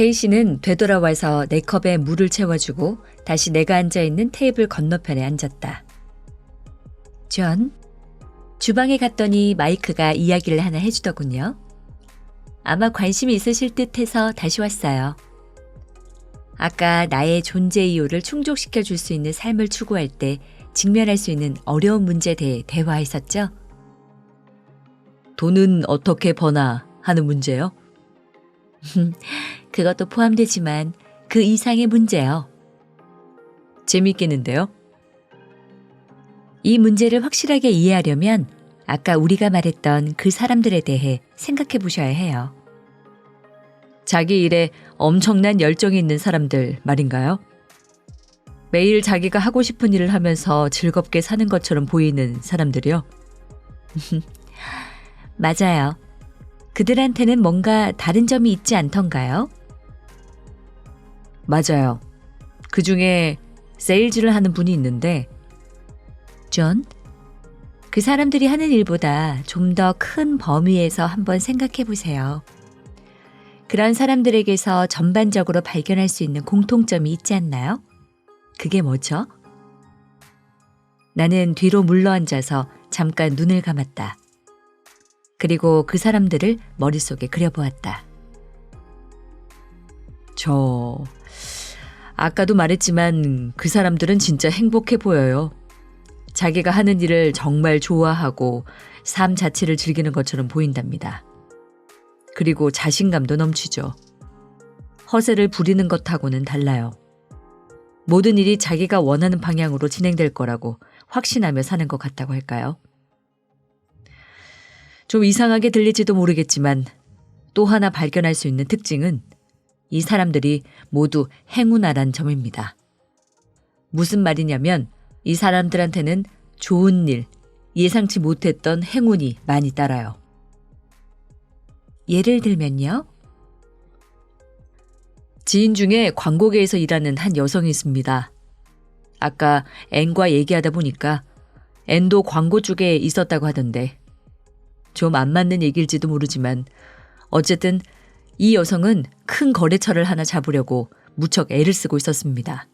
케이시는 되돌아와서 내 컵에 물을 채워주고 다시 내가 앉아있는 테이블 건너편에 앉았다. 존, 주방에 갔더니 마이크가 이야기를 하나 해주더군요. 아마 관심이 있으실 듯해서 다시 왔어요. 아까 나의 존재 이유를 충족시켜 줄 수 있는 삶을 추구할 때 직면할 수 있는 어려운 문제에 대해 대화했었죠. 돈은 어떻게 버나 하는 문제요? 그것도 포함되지만 그 이상의 문제요. 재미있겠는데요? 이 문제를 확실하게 이해하려면 아까 우리가 말했던 그 사람들에 대해 생각해 보셔야 해요. 자기 일에 엄청난 열정이 있는 사람들 말인가요? 매일 자기가 하고 싶은 일을 하면서 즐겁게 사는 것처럼 보이는 사람들이요? 맞아요. 그들한테는 뭔가 다른 점이 있지 않던가요? 맞아요. 그 중에 세일즈를 하는 분이 있는데 존, 그 사람들이 하는 일보다 좀 더 큰 범위에서 한번 생각해 보세요. 그런 사람들에게서 전반적으로 발견할 수 있는 공통점이 있지 않나요? 그게 뭐죠? 나는 뒤로 물러앉아서 잠깐 눈을 감았다. 그리고 그 사람들을 머릿속에 그려보았다. 아까도 말했지만 그 사람들은 진짜 행복해 보여요. 자기가 하는 일을 정말 좋아하고 삶 자체를 즐기는 것처럼 보인답니다. 그리고 자신감도 넘치죠. 허세를 부리는 것하고는 달라요. 모든 일이 자기가 원하는 방향으로 진행될 거라고 확신하며 사는 것 같다고 할까요? 좀 이상하게 들릴지도 모르겠지만 또 하나 발견할 수 있는 특징은 이 사람들이 모두 행운아란 점입니다. 무슨 말이냐면 이 사람들한테는 좋은 일, 예상치 못했던 행운이 많이 따라요. 예를 들면요? 지인 중에 광고계에서 일하는 한 여성이 있습니다. 아까 앤과 얘기하다 보니까 앤도 광고 쪽에 있었다고 하던데 좀 안 맞는 얘기일지도 모르지만 어쨌든 이 여성은 큰 거래처를 하나 잡으려고 무척 애를 쓰고 있었습니다.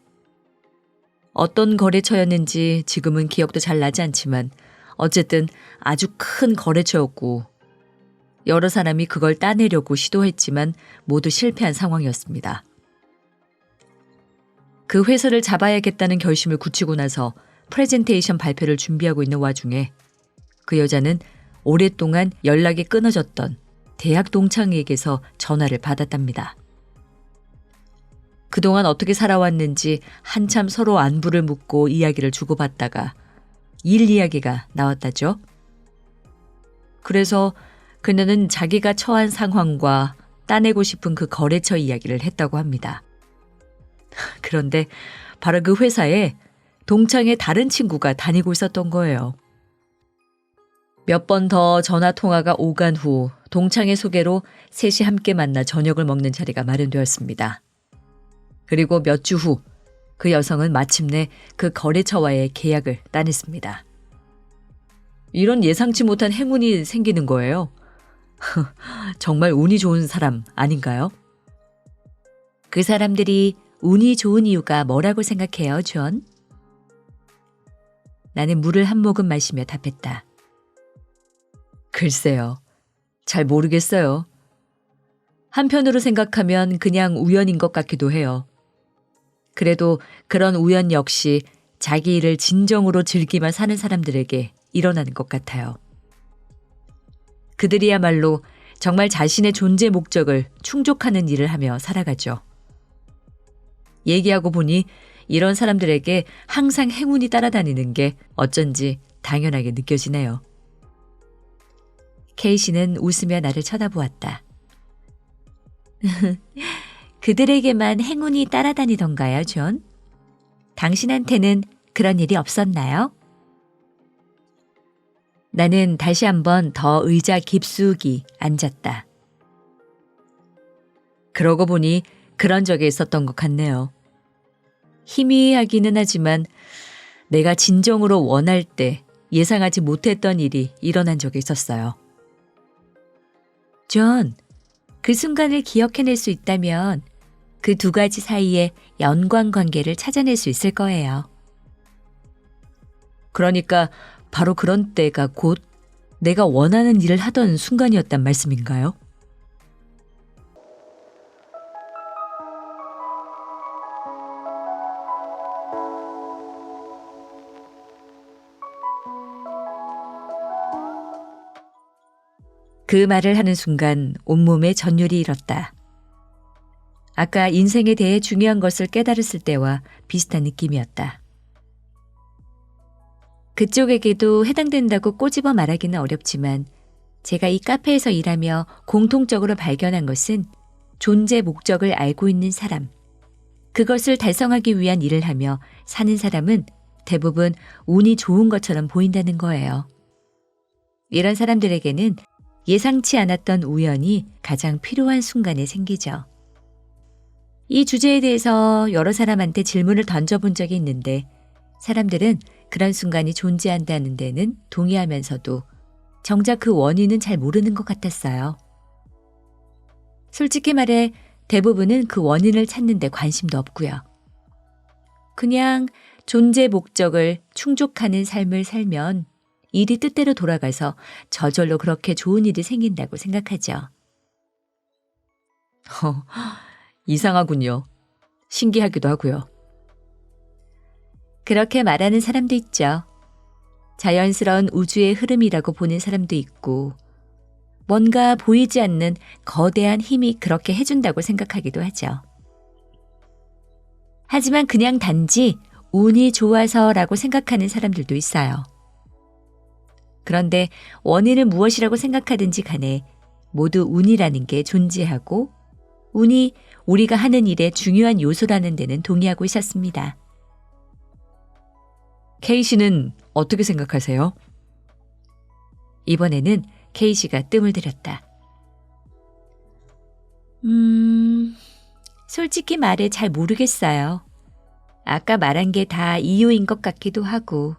어떤 거래처였는지 지금은 기억도 잘 나지 않지만 어쨌든 아주 큰 거래처였고 여러 사람이 그걸 따내려고 시도했지만 모두 실패한 상황이었습니다. 그 회사를 잡아야겠다는 결심을 굳히고 나서 프레젠테이션 발표를 준비하고 있는 와중에 그 여자는 오랫동안 연락이 끊어졌던 대학 동창에게서 전화를 받았답니다. 그동안 어떻게 살아왔는지 한참 서로 안부를 묻고 이야기를 주고받다가 일 이야기가 나왔다죠. 그래서 그녀는 자기가 처한 상황과 따내고 싶은 그 거래처 이야기를 했다고 합니다. 그런데 바로 그 회사에 동창의 다른 친구가 다니고 있었던 거예요. 몇 번 더 전화 통화가 오간 후 동창의 소개로 셋이 함께 만나 저녁을 먹는 자리가 마련되었습니다. 그리고 몇 주 후 그 여성은 마침내 그 거래처와의 계약을 따냈습니다. 이런 예상치 못한 행운이 생기는 거예요. 정말 운이 좋은 사람 아닌가요? 그 사람들이 운이 좋은 이유가 뭐라고 생각해요, 존? 나는 물을 한 모금 마시며 답했다. 글쎄요. 잘 모르겠어요. 한편으로 생각하면 그냥 우연인 것 같기도 해요. 그래도 그런 우연 역시 자기 일을 진정으로 즐기며 사는 사람들에게 일어나는 것 같아요. 그들이야말로 정말 자신의 존재 목적을 충족하는 일을 하며 살아가죠. 얘기하고 보니 이런 사람들에게 항상 행운이 따라다니는 게 어쩐지 당연하게 느껴지네요. 케이시는 웃으며 나를 쳐다보았다. 그들에게만 행운이 따라다니던가요, 존? 당신한테는 그런 일이 없었나요? 나는 다시 한번 더 의자 깊숙이 앉았다. 그러고 보니 그런 적이 있었던 것 같네요. 희미하기는 하지만 내가 진정으로 원할 때 예상하지 못했던 일이 일어난 적이 있었어요. 존, 그 순간을 기억해낼 수 있다면 그 두 가지 사이에 연관 관계를 찾아낼 수 있을 거예요. 그러니까 바로 그런 때가 곧 내가 원하는 일을 하던 순간이었단 말씀인가요? 그 말을 하는 순간 온몸에 전율이 일었다. 아까 인생에 대해 중요한 것을 깨달았을 때와 비슷한 느낌이었다. 그쪽에게도 해당된다고 꼬집어 말하기는 어렵지만 제가 이 카페에서 일하며 공통적으로 발견한 것은 존재 목적을 알고 있는 사람, 그것을 달성하기 위한 일을 하며 사는 사람은 대부분 운이 좋은 것처럼 보인다는 거예요. 이런 사람들에게는 예상치 않았던 우연이 가장 필요한 순간에 생기죠. 이 주제에 대해서 여러 사람한테 질문을 던져본 적이 있는데 사람들은 그런 순간이 존재한다는 데는 동의하면서도 정작 그 원인은 잘 모르는 것 같았어요. 솔직히 말해 대부분은 그 원인을 찾는 데 관심도 없고요. 그냥 존재 목적을 충족하는 삶을 살면 일이 뜻대로 돌아가서 저절로 그렇게 좋은 일이 생긴다고 생각하죠. 이상하군요. 신기하기도 하고요. 그렇게 말하는 사람도 있죠. 자연스러운 우주의 흐름이라고 보는 사람도 있고 뭔가 보이지 않는 거대한 힘이 그렇게 해준다고 생각하기도 하죠. 하지만 그냥 단지 운이 좋아서라고 생각하는 사람들도 있어요. 그런데 원인을 무엇이라고 생각하든지 간에 모두 운이라는 게 존재하고 운이 우리가 하는 일의 중요한 요소라는 데는 동의하고 있었습니다. K 씨는 어떻게 생각하세요? 이번에는 K 씨가 뜸을 들였다. 솔직히 말해 잘 모르겠어요. 아까 말한 게 다 이유인 것 같기도 하고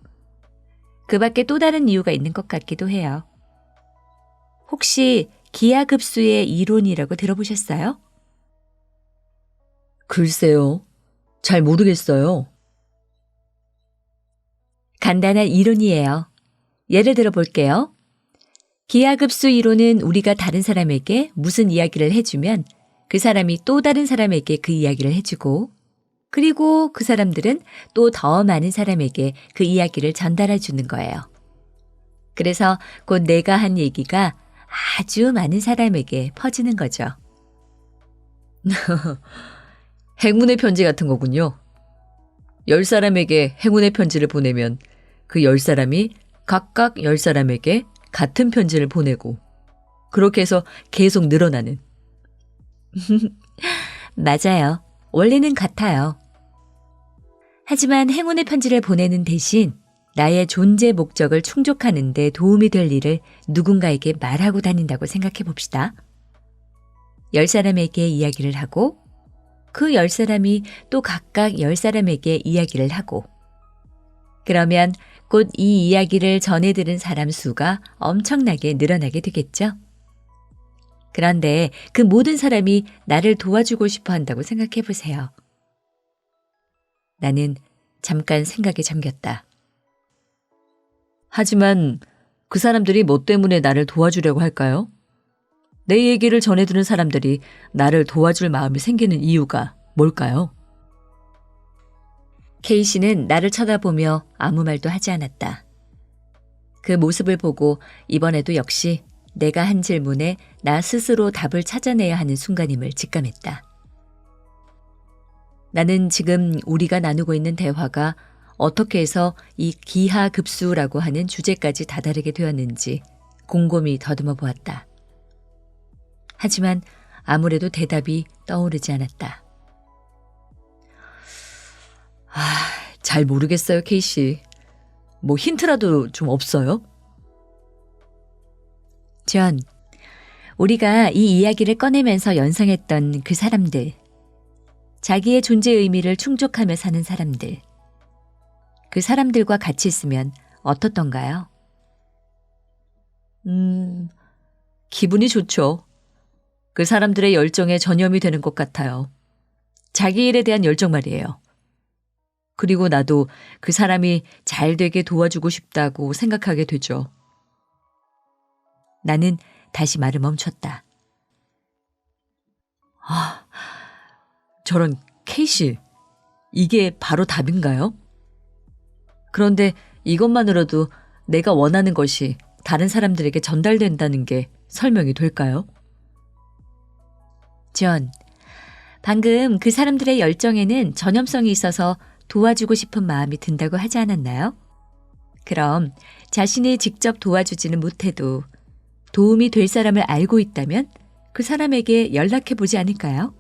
그 밖에 또 다른 이유가 있는 것 같기도 해요. 혹시 기하급수의 이론이라고 들어보셨어요? 글쎄요. 잘 모르겠어요. 간단한 이론이에요. 예를 들어 볼게요. 기하급수 이론은 우리가 다른 사람에게 무슨 이야기를 해주면 그 사람이 또 다른 사람에게 그 이야기를 해주고 그리고 그 사람들은 또 더 많은 사람에게 그 이야기를 전달해 주는 거예요. 그래서 곧 내가 한 얘기가 아주 많은 사람에게 퍼지는 거죠. 행운의 편지 같은 거군요. 10사람에게 행운의 편지를 보내면 그 10사람이 각각 10사람에게 같은 편지를 보내고 그렇게 해서 계속 늘어나는. 맞아요. 원리는 같아요. 하지만 행운의 편지를 보내는 대신 나의 존재 목적을 충족하는 데 도움이 될 일을 누군가에게 말하고 다닌다고 생각해 봅시다. 10사람에게 이야기를 하고 그 10사람이 또 각각 10사람에게 이야기를 하고 그러면 곧 이 이야기를 전해 들은 사람 수가 엄청나게 늘어나게 되겠죠. 그런데 그 모든 사람이 나를 도와주고 싶어 한다고 생각해 보세요. 나는 잠깐 생각에 잠겼다. 하지만 그 사람들이 뭐 때문에 나를 도와주려고 할까요? 내 얘기를 전해주는 사람들이 나를 도와줄 마음이 생기는 이유가 뭘까요? K씨는 나를 쳐다보며 아무 말도 하지 않았다. 그 모습을 보고 이번에도 역시 내가 한 질문에 나 스스로 답을 찾아내야 하는 순간임을 직감했다. 나는 지금 우리가 나누고 있는 대화가 어떻게 해서 이 기하급수라고 하는 주제까지 다다르게 되었는지 곰곰이 더듬어 보았다. 하지만 아무래도 대답이 떠오르지 않았다. 잘 모르겠어요, K씨. 뭐 힌트라도 좀 없어요? 존, 우리가 이 이야기를 꺼내면서 연상했던 그 사람들, 자기의 존재 의미를 충족하며 사는 사람들, 그 사람들과 같이 있으면 어떻던가요? 기분이 좋죠. 그 사람들의 열정에 전염이 되는 것 같아요. 자기 일에 대한 열정 말이에요. 그리고 나도 그 사람이 잘 되게 도와주고 싶다고 생각하게 되죠. 나는 다시 말을 멈췄다. 아, 저런 케이씨, 이게 바로 답인가요? 그런데 이것만으로도 내가 원하는 것이 다른 사람들에게 전달된다는 게 설명이 될까요? 존, 방금 그 사람들의 열정에는 전염성이 있어서 도와주고 싶은 마음이 든다고 하지 않았나요? 그럼 자신이 직접 도와주지는 못해도 도움이 될 사람을 알고 있다면 그 사람에게 연락해 보지 않을까요?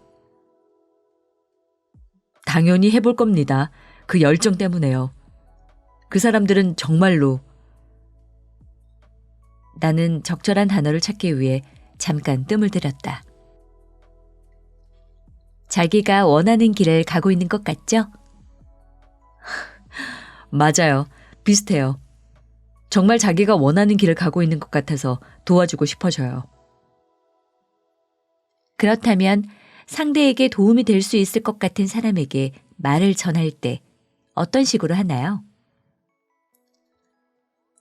당연히 해볼 겁니다. 그 열정 때문에요. 그 사람들은 정말로. 나는 적절한 단어를 찾기 위해 잠깐 뜸을 들였다. 자기가 원하는 길을 가고 있는 것 같죠? 맞아요. 비슷해요. 정말 자기가 원하는 길을 가고 있는 것 같아서 도와주고 싶어져요. 그렇다면 상대에게 도움이 될 수 있을 것 같은 사람에게 말을 전할 때 어떤 식으로 하나요?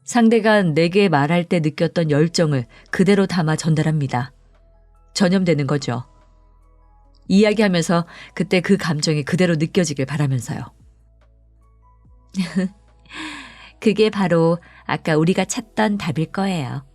상대가 내게 말할 때 느꼈던 열정을 그대로 담아 전달합니다. 전염되는 거죠. 이야기하면서 그때 그 감정이 그대로 느껴지길 바라면서요. 그게 바로 아까 우리가 찾던 답일 거예요.